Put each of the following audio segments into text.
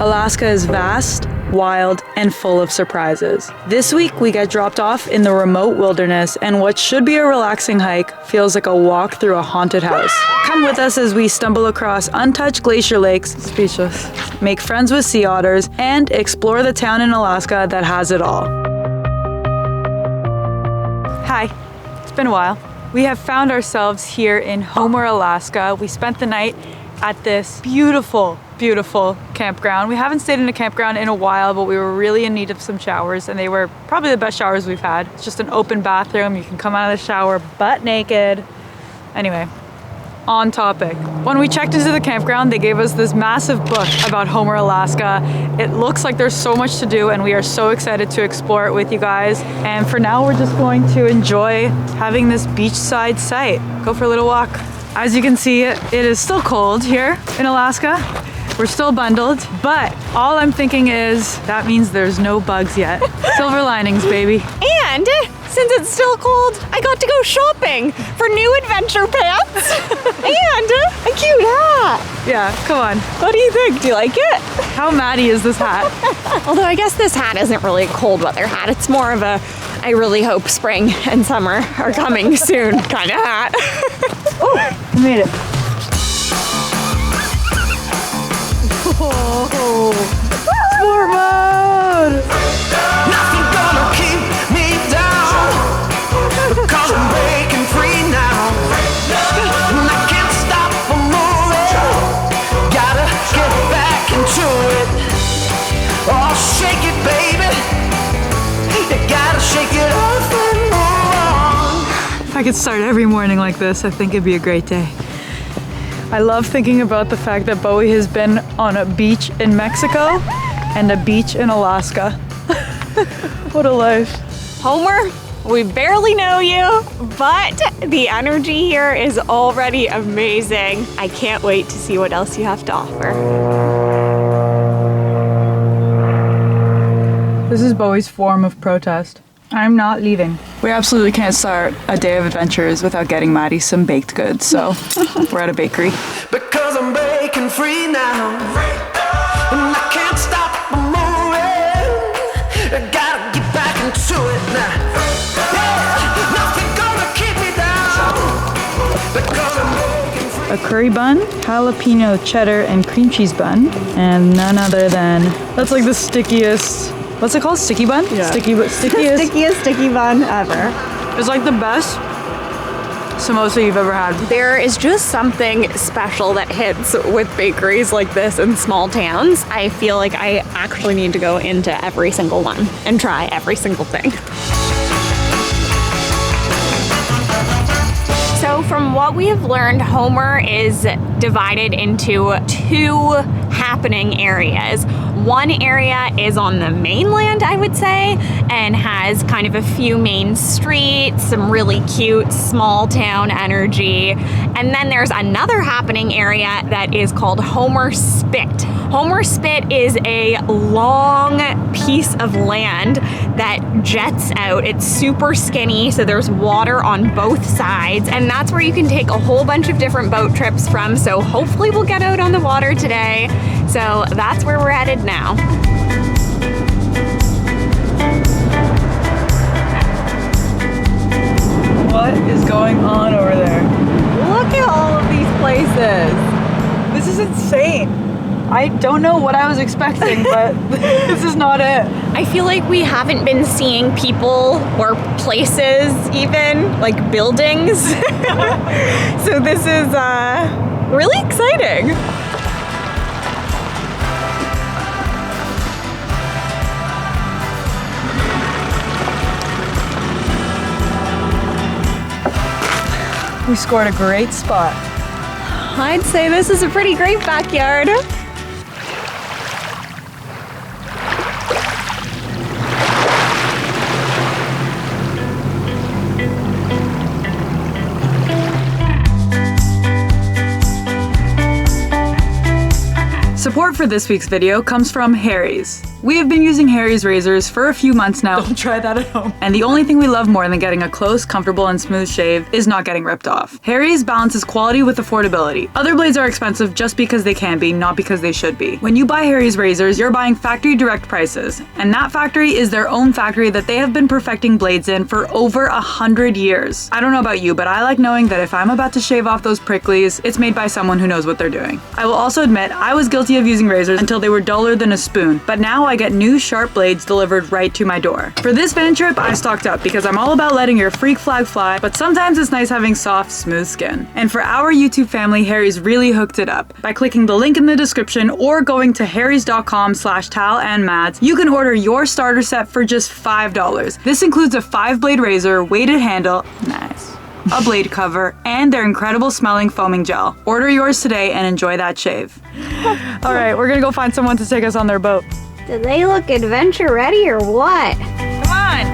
Alaska is vast, wild, and full of surprises. This week, we get dropped off in the remote wilderness, and what should be a relaxing hike feels like a walk through a haunted house. Come with us as we stumble across untouched glacier lakes, speechless, make friends with sea otters, and explore the town in Alaska that has it all. Hi, it's been a while. We have found ourselves here in Homer, Alaska. We spent the night at this beautiful campground. We haven't stayed in a campground in a while, but we were really in need of some showers, and they were probably the best showers we've had. It's just an open bathroom. You can come out of the shower butt naked. Anyway, on topic. When we checked into the campground, they gave us this massive book about Homer, Alaska. It looks like there's so much to do, and we are so excited to explore it with you guys. And for now, we're just going to enjoy having this beachside site. Go for a little walk. As you can see, it is still cold here in Alaska. We're still bundled, but all I'm thinking is that means there's no bugs yet. Silver linings, baby. And since it's still cold, I got to go shopping for new adventure pants and a cute hat. Yeah, come on. What do you think? Do you like it? How Maddie is this hat? Although I guess this hat isn't really a cold weather hat. It's more of a, I really hope spring and summer are coming soon kind of hat. Oh, I made it. Oh, sport mode! Nothing gonna keep me down, because I'm breaking free now. And I can't stop from moving. Gotta get back into it. Oh, shake it, baby. You gotta shake it off and move on. If I could start every morning like this, I think it'd be a great day. I love thinking about the fact that Bowie has been on a beach in Mexico and a beach in Alaska. What a life. Homer, we barely know you, but the energy here is already amazing. I can't wait to see what else you have to offer. This is Bowie's form of protest. I'm not leaving. We absolutely can't start a day of adventures without getting Maddie some baked goods, so we're at a bakery. Because I'm breaking free now. And I can't stop moving. I gotta get back into it now. Yeah, nothing gonna keep me down. Because I'm breaking free. A curry bun, jalapeno cheddar and cream cheese bun, and none other than, that's like the stickiest, what's it called? Sticky bun? Yeah. Stickiest. Stickiest sticky bun ever. It's like the best samosa you've ever had. There is just something special that hits with bakeries like this in small towns. I feel like I actually need to go into every single one and try every single thing. So from what we have learned, Homer is divided into two happening areas. One area is on the mainland, I would say, and has kind of a few main streets, some really cute small town energy. And then there's another happening area that is called Homer Spit. Homer Spit is a long piece of land that jets out. It's super skinny, so there's water on both sides, and that's where you can take a whole bunch of different boat trips from. So hopefully we'll get out on the water today. So that's where we're headed now. What is going on over there? Look at all of these places. This is insane. I don't know what I was expecting, but this is not it. I feel like we haven't been seeing people or places, even like buildings. So this is really exciting. We scored a great spot. I'd say this is a pretty great backyard. Support for this week's video comes from Harry's. We have been using Harry's razors for a few months now. Don't try that at home. And the only thing we love more than getting a close, comfortable, and smooth shave is not getting ripped off. Harry's balances quality with affordability. Other blades are expensive just because they can be, not because they should be. When you buy Harry's razors, you're buying factory direct prices. And that factory is their own factory that they have been perfecting blades in for over 100 years. I don't know about you, but I like knowing that if I'm about to shave off those pricklies, it's made by someone who knows what they're doing. I will also admit, I was guilty of using razors until they were duller than a spoon, but now I get new sharp blades delivered right to my door. For this van trip, I stocked up because I'm all about letting your freak flag fly, but sometimes it's nice having soft, smooth skin. And for our YouTube family, Harry's really hooked it up. By clicking the link in the description or going to harrys.com/talandmads, you can order your starter set for just $5. This includes a 5-blade razor, weighted handle, nice, a blade cover, and their incredible smelling foaming gel. Order yours today and enjoy that shave. All right, we're gonna go find someone to take us on their boat. Do they look adventure ready or what? Come on.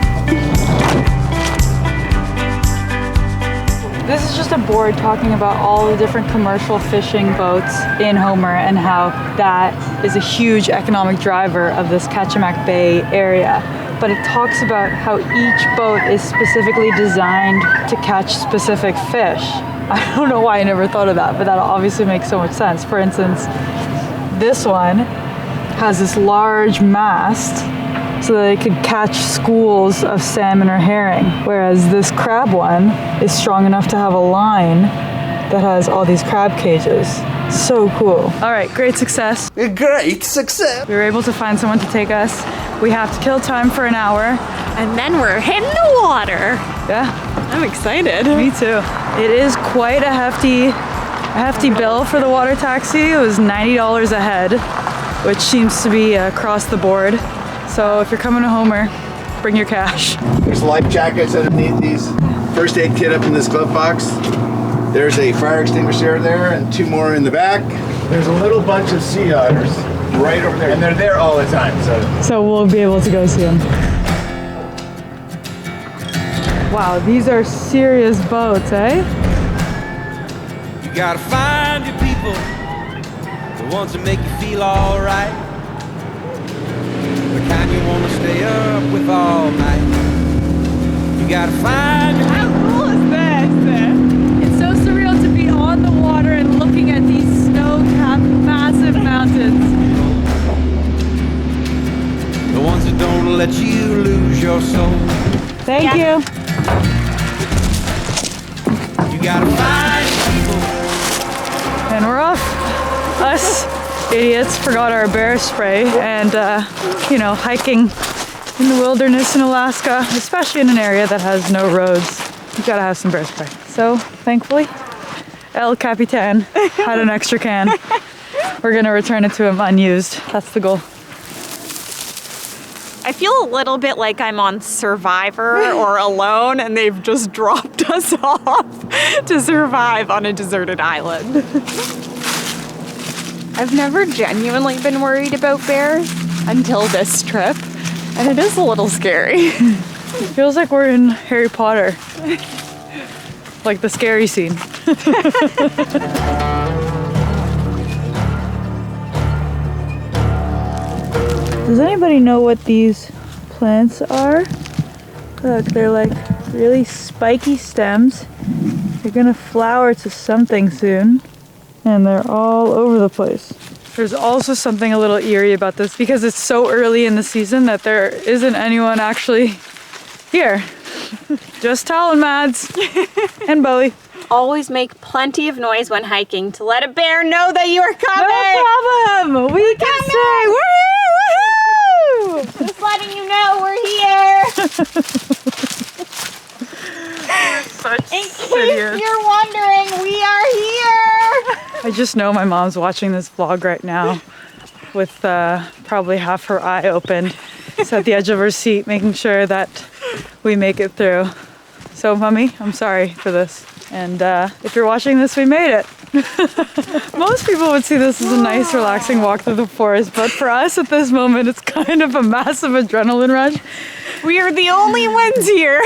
This is just a board talking about all the different commercial fishing boats in Homer and how that is a huge economic driver of this Kachemak Bay area. But it talks about how each boat is specifically designed to catch specific fish. I don't know why I never thought of that, but that obviously makes so much sense. For instance, this one has this large mast so that it could catch schools of salmon or herring, whereas this crab one is strong enough to have a line that has all these crab cages. So cool. All right, great success. Great success. We were able to find someone to take us. We have to kill time for an hour. And then we're hitting the water. Yeah, I'm excited. me too. It is quite a hefty bill for the water taxi. It was $90 a head, which seems to be across the board. So if you're coming to Homer, bring your cash. There's life jackets underneath these. First aid kit up in this glove box. There's a fire extinguisher there and 2 more in the back. There's a little bunch of sea otters right over there. And they're there all the time, So we'll be able to go see them. Wow, these are serious boats, eh? You gotta find your people, the ones that make you feel alright, the kind you wanna stay up with all night. You gotta find your How cool is this? It's so surreal to be on the water and looking at these snow-capped massive mountains. the ones that don't let you lose your soul. Thank you. You gotta find your people. And we're off. Us idiots forgot our bear spray and, hiking in the wilderness in Alaska, especially in an area that has no roads, you gotta have some bear spray. So, thankfully, El Capitan had an extra can. We're gonna return it to him unused. That's the goal. I feel a little bit like I'm on Survivor or Alone and they've just dropped us off to survive on a deserted island. I've never genuinely been worried about bears until this trip, and it is a little scary. It feels like we're in Harry Potter. Like the scary scene. Does anybody know what these plants are? Look, they're like really spiky stems. They're gonna flower to something soon. And they're all over the place. There's also something a little eerie about this because it's so early in the season that there isn't anyone actually here. Just Tal Mads and Bowie. Always make plenty of noise when hiking to let a bear know that you are coming. No problem. We can say we're here. Woohoo! Just letting you know we're here. In case you're wondering, we are here. I just know my mom's watching this vlog right now with probably half her eye opened. She's at the edge of her seat making sure that we make it through. So, Mummy, I'm sorry for this. And if you're watching this, we made it. Most people would see this as a nice, relaxing walk through the forest, but for us at this moment, it's kind of a massive adrenaline rush. We are the only ones here.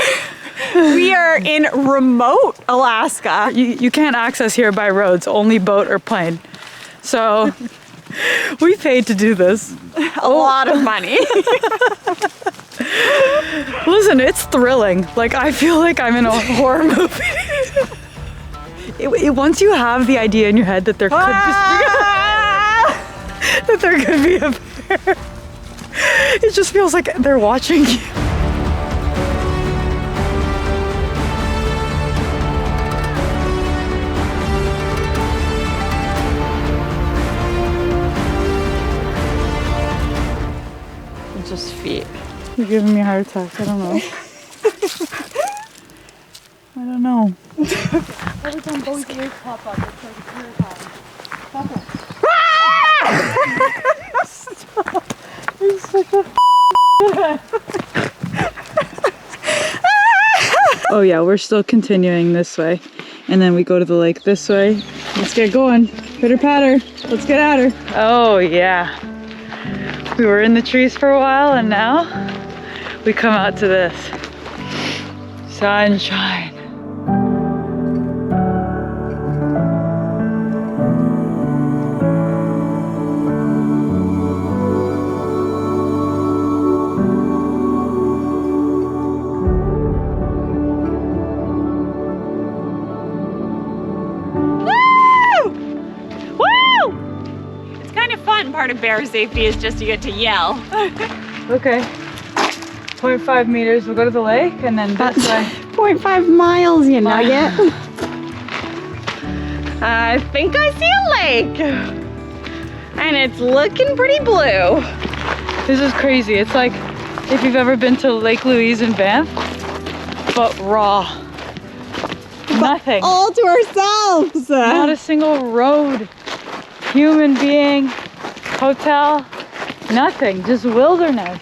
We are in remote Alaska. You can't access here by roads, only boat or plane. So we paid to do this. a lot of money. Listen, it's thrilling. Like, I feel like I'm in a horror movie. Once you have the idea in your head that there could be a bear, it just feels like they're watching you. Just feet. You're giving me a heart attack. I don't know. I don't know. Every time Bowie's ears pop up, it's like a tear time. Stop. You're such a Oh yeah, we're still continuing this way. And then we go to the lake this way. Let's get going. Pitter patter. Let's get at her. Oh yeah. We were in the trees for a while and now we come out to this. Sunshine. Part of bear safety is just you get to yell. Okay. 0.5 meters, we'll go to the lake and then this way. 0.5 miles, you nugget. I think I see a lake. And it's looking pretty blue. This is crazy. It's like if you've ever been to Lake Louise in Banff, but raw. Nothing. All to ourselves. Not a single road, human being, hotel, nothing, just wilderness.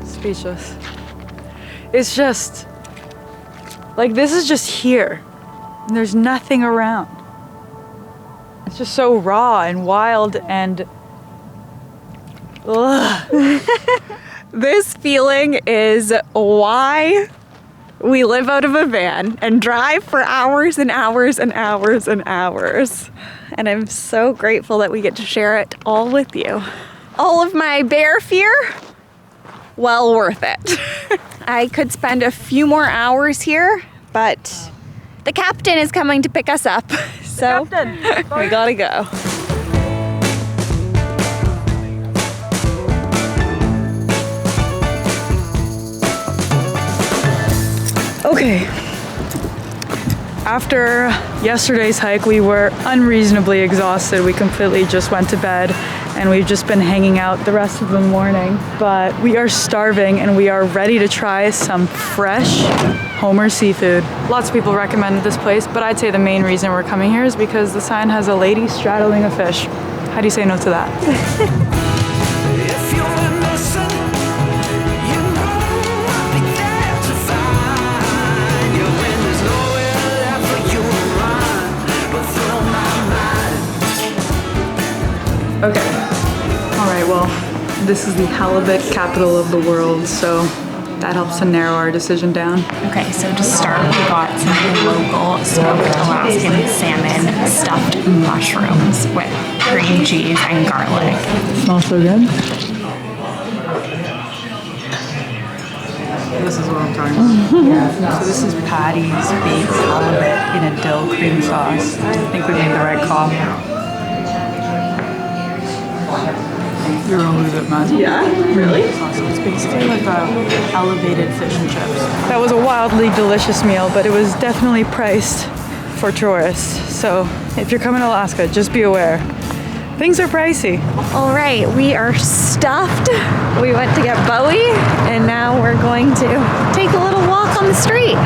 Speechless. It's just like this is just here and there's nothing around. It's just so raw and wild and This feeling is why we live out of a van and drive for hours and hours and hours and hours. And I'm so grateful that we get to share it all with you. All of my bear fear, well worth it. I could spend a few more hours here, but the captain is coming to pick us up. So we gotta go. Okay. After yesterday's hike, we were unreasonably exhausted. We completely just went to bed and we've just been hanging out the rest of the morning. But we are starving and we are ready to try some fresh Homer seafood. Lots of people recommend this place, but I'd say the main reason we're coming here is because the sign has a lady straddling a fish. How do you say no to that? If you're innocent, you know I'll be there to find you when there's nowhere left for you to run but through my mind. Okay. All right, well, this is the halibut capital of the world, so that helps to narrow our decision down. Okay, so to start, we got some local smoked Alaskan salmon stuffed mushrooms with cream cheese and garlic. Smells so good. This is what I'm talking about. So this is Patty's baked halibut in a dill cream sauce. I think we made the right call. You're gonna lose it, man. Yeah? Really? It's basically like a elevated fish and chips. That was a wildly delicious meal, but it was definitely priced for tourists. So if you're coming to Alaska, just be aware. Things are pricey. All right, we are stuffed. We went to get Bowie, and now we're going to take a little walk on the street.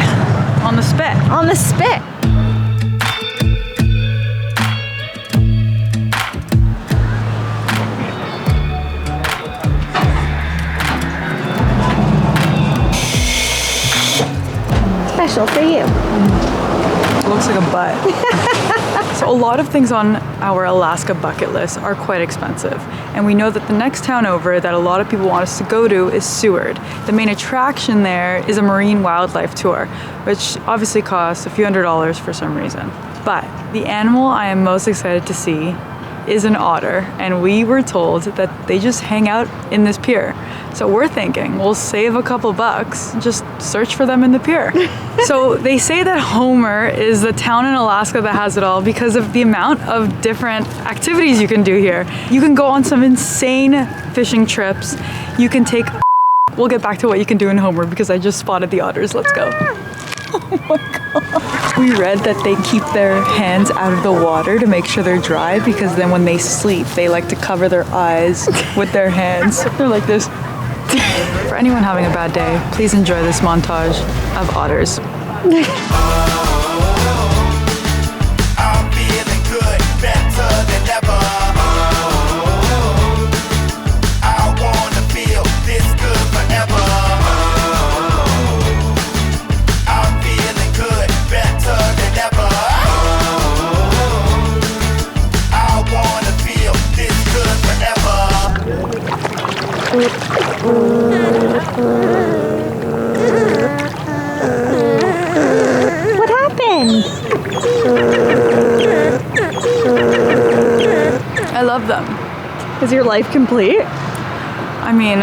On the spit. On the spit. Special for you. It looks like a butt. So a lot of things on our Alaska bucket list are quite expensive. And we know that the next town over that a lot of people want us to go to is Seward. The main attraction there is a marine wildlife tour, which obviously costs a few $100s for some reason. But the animal I am most excited to see is an otter, and we were told that they just hang out in this pier. So we're thinking we'll save a couple bucks, just search for them in the pier. So they say that Homer is the town in Alaska that has it all because of the amount of different activities you can do here. You can go on some insane fishing trips. You can take, we'll get back to what you can do in Homer because I just spotted the otters. Let's go. Oh my God. We read that they keep their hands out of the water to make sure they're dry because then when they sleep, they like to cover their eyes with their hands. They're like this. For anyone having a bad day, please enjoy this montage of otters. I'm feeling good, better than ever. I wanna feel this good forever. I'm feeling good, better than ever. I wanna feel this good forever. What happened? I love them. Is your life complete? I mean,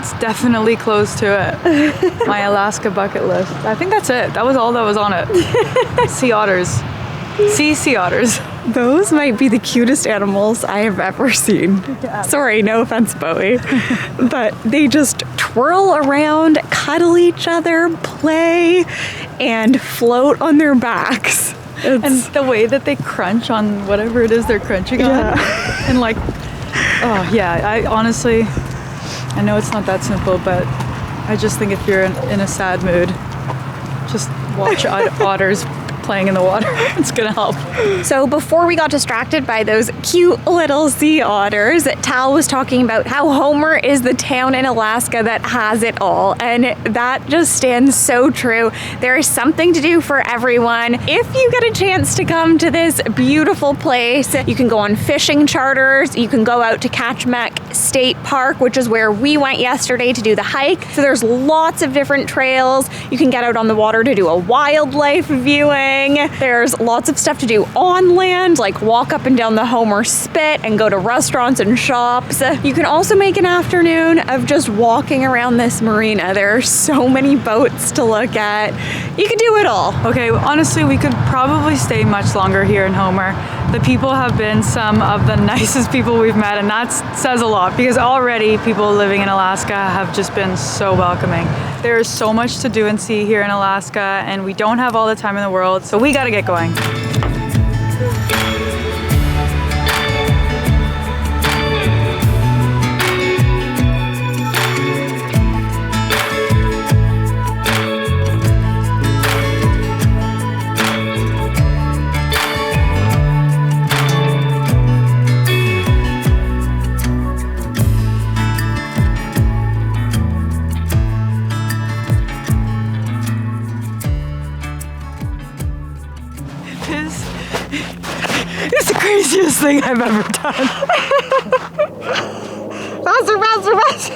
it's definitely close to it. My Alaska bucket list. I think that's it. That was all that was on it. Sea otters. Sea otters. Those might be the cutest animals I have ever seen. Yeah. Sorry, no offense, Bowie. But they just twirl around, cuddle each other, play, and float on their backs. And the way that they crunch on whatever it is they're crunching on. And like, oh yeah, I honestly, I know it's not that simple, but I just think if you're in a sad mood, just watch otters playing in the water. It's gonna help. So before we got distracted by those cute little sea otters, Tal was talking about how Homer is the town in Alaska that has it all. And that just stands so true. There is something to do for everyone. If you get a chance to come to this beautiful place, you can go on fishing charters. You can go out to Kachemak State Park, which is where we went yesterday to do the hike. So there's lots of different trails. You can get out on the water to do a wildlife viewing. There's lots of stuff to do on land, like walk up and down the Homer Spit and go to restaurants and shops. You can also make an afternoon of just walking around this marina. There are so many boats to look at. You can do it all. Okay, honestly, we could probably stay much longer here in Homer. The people have been some of the nicest people we've met, and that says a lot because already people living in Alaska have just been so welcoming. There is so much to do and see here in Alaska, and we don't have all the time in the world, so we gotta get going. It's the craziest thing I've ever done. Faster, faster, faster.